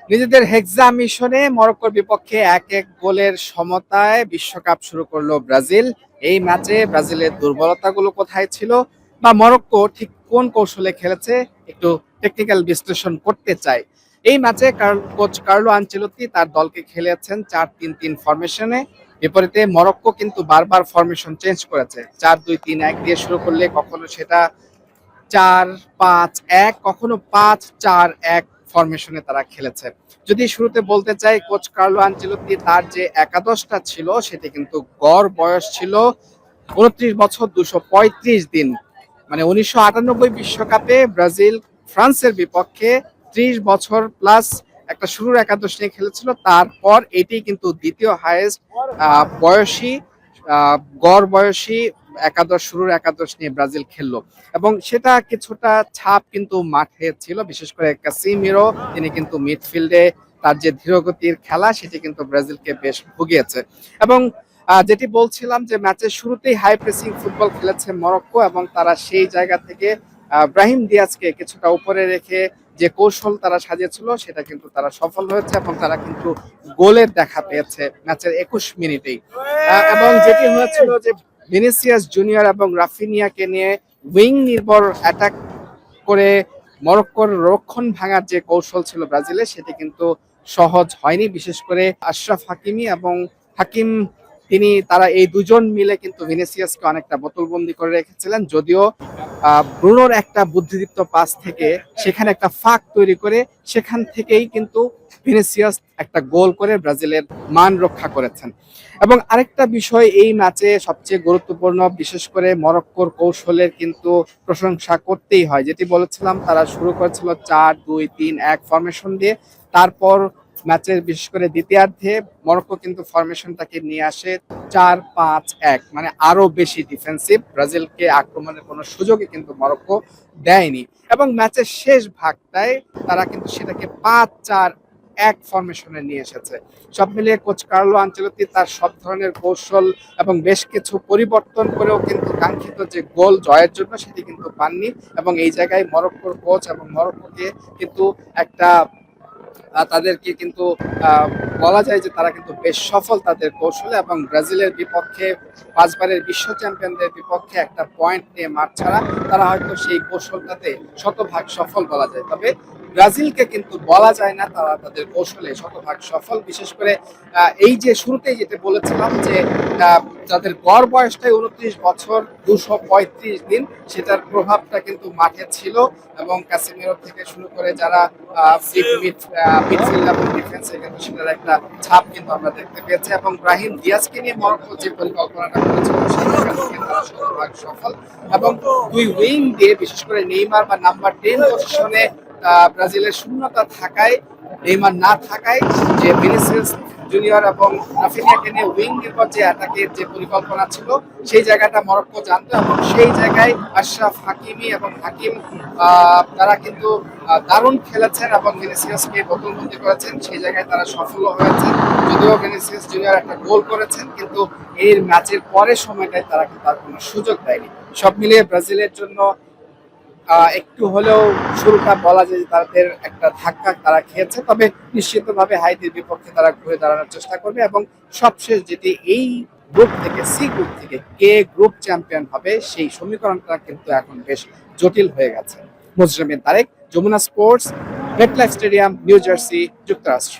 নিজেদের হেক্সা মিশনে মরক্কোর বিপক্ষে ১-১ গোলের সমতায় বিশ্বকাপ শুরু করলো ব্রাজিল। এই ম্যাচে ব্রাজিলের দুর্বলতাগুলো কোথায় ছিল বা মরক্কো ঠিক কোন কৌশলে খেলেছে একটু টেকনিক্যাল বিশ্লেষণ করতে চাই। এই ম্যাচে কোচ কার্লো আনচেলত্তি তার দলকে খেলেছেন ৪-৩-৩ ফরমেশনে। বিপরীতে মরক্কো কিন্তু বারবার ফরমেশন চেঞ্জ করেছে। ৪-২-৩-১ দিয়ে শুরু করলে কখনো সেটা ৪-৫-১, কখনো ৫-৪-১ ফরমেশনে তারা খেলেছে। যদি শুরুতে বলতে চাই, কোচ কার্লো আনচেলত্তি তার যে একাদশটা ছিল সেটি কিন্তু গড় বয়স ছিল ২৯ বছর ২৩৫ দিন। মানে ১৯৯৮ বিশ্বকাপে ব্রাজিল ফ্রান্সের বিপক্ষে ৩০ বছর প্লাস একটা শুরুর একাদশ নিয়ে খেলেছিল। তারপর এটি কিন্তু দ্বিতীয় হাইয়েস্ট বয়সী গড় বয়সী একাদশ, শুরুর একাদশ নিয়ে ব্রাজিল খেললো এবং সেটা কিছুটা ছাপ কিন্তু মাঠে ছিল। বিশেষ করে কাসিমিরো, তিনি কিন্তু মিডফিল্ডে তার যে ধীরগতির খেলা সেটি কিন্তু ব্রাজিলকে বেশ ভুগিয়েছে। এবং যেটি বলছিলাম যে ম্যাচের শুরুতেই হাই প্রেসিং ফুটবল খেলেছে মরক্কো এবং তারা সেই জায়গা থেকে ব্রাহিম দিয়াজকে কিছুটা উপরে রেখে যে কৌশল তারা সাজিয়েছিল সেটা কিন্তু তারা সফল হয়েছে এবং তারা কিন্তু গোলের দেখা পেয়েছে ম্যাচের ২১ মিনিটেই। এবং যেটি হয়েছিল যে ভিনিসিয়াস জুনিয়র এবং রাফিনিয়াকে নিয়ে উইং নির্ভর অ্যাটাক করে মরক্কোর রক্ষণ ভাঙার যে কৌশল ছিল ব্রাজিলের, সেটি কিন্তু সহজ হয়নি। বিশেষ করে আশরাফ হাকিমি এবং হাকিম, তারা এই দুজন মিলে কিন্তু ভিনিসিয়াসকে অনেকটা বোতলবন্দি করে রেখেছিলেন। যদিও ব্রুনোর একটা বুদ্ধিদীপ্ত পাস থেকে সেখানে একটা ফাঁক তৈরি করে সেখান থেকেই কিন্তু ভিনিসিয়াস একটা গোল করে ব্রাজিলের মান রক্ষা করেছেন। এবং আরেকটা বিষয় এই ম্যাচে সবচেয়ে গুরুত্বপূর্ণ, বিশেষ করে মরক্কোর কৌশলের কিন্তু প্রশংসা করতেই হয়। যেটি বলেছিলাম, তারা শুরু করেছিল ৪-২-৩-১ ফরমেশন দিয়ে। তারপর ম্যাচের বিশেষ করে দ্বিতীয়ার্ধে মরক্কো কিন্তু ফরমেশনটাকে নিয়ে আসে ৪-৫-১, মানে আরো বেশি ডিফেন্সিভ। ব্রাজিলকে আক্রমণের কোনো সুযোগই কিন্তু মরক্কো দেয়নি এবং ম্যাচের শেষ ভাগটায় তারা কিন্তু সেটাকে ৫-৪-১ ফরমেশনে নিয়ে এসেছে। সব মিলিয়ে কোচ কার্লো আনচেলত্তি তার সব ধরনের কৌশল এবং বেশ কিছু পরিবর্তন করেও কিন্তু কাঙ্ক্ষিত যে গোল জয়ের জন্য সেটি কিন্তু পাননি এবং এই জায়গায় মরক্কোর কোচ এবং মরক্কোকে কিন্তু একটা তাদেরকে কিন্তু বলা যায় যে তারা কিন্তু বেশ সফল তাদের কৌশলে এবং ব্রাজিলের বিপক্ষে, ৫ বারের বিশ্ব চ্যাম্পিয়নদের বিপক্ষে একটা পয়েন্ট নিয়ে মাঠ ছাড়া তারা হয়তো সেই কৌশলটাতে শতভাগ সফল বলা যায়। তবে ব্রাজিলকে কিন্তু বলা যায় না তারা তাদের কৌশলে শতভাগ সফল। বিশেষ করে এই যে শুরুতেই যেটা বলেছিলাম যে তাদের গড় বয়সটাই ২৯ বছর ২৩৫ দিন, সেটার প্রভাবটা কিন্তু মাঠে ছিল এবং কাসিমিরো থেকে শুরু করে যারা মিডফিল্ড এবং ডিফেন্সে কিন্তু সেটার একটা ছাপ কিন্তু আমরা দেখতে পেয়েছি এবং ব্রাহিম দিয়াজকে নিয়ে মরক্কো যে পরিকল্পনাটা করেছিল সেটা কিন্তু তারা শতভাগ সফল। এবং দুই উইং দিয়ে, বিশেষ করে নেইমার বা নাম্বার 10 পজিশনে ব্রাজিলের শূন্যতা থাকায়, নেইমার না থাকায়, যে ভিনিসিয়াস জুনিয়র এবং রাফিনিয়াকে নিয়ে উইং নির্ভর যে অ্যাটাকের যে পরিকল্পনা ছিল সেই জায়গাটা মরক্কো জানতো এবং সেই জায়গায় আশরাফ হাকিমি এবং হাকিম তারা কিন্তু দারুণ খেলেছেন এবং ভিনিসিয়াসকে বোতলবন্দি করেছেন। সেই জায়গায় তারা সফল হয়েছেন। যদিও ভিনিসিয়াস জুনিয়র একটা গোল করেছেন, কিন্তু এর ম্যাচের পরের সময়টায় তারা কিন্তু আর কোনো সুযোগ দেয়নি। সব মিলিয়ে ব্রাজিলের জন্য একটু হলেও শুরুটা বলা যায় যে তাদের একটা ধাক্কা তারা খেয়েছে। তবে নিশ্চিতভাবে হাইতির বিপক্ষে তারা ঘুরে দাঁড়ানোর চেষ্টা করবে এবং সবশেষ যেটি, এই গ্রুপ থেকে, সি গ্রুপ থেকে কে গ্রুপ চ্যাম্পিয়ন হবে সেই সমীকরণটা কিন্তু এখন বেশ জটিল হয়ে গেছে। Mujrim bin Tareq, Jamuna sports, MetLife stadium, New Jersey, যুক্তরাষ্ট্র।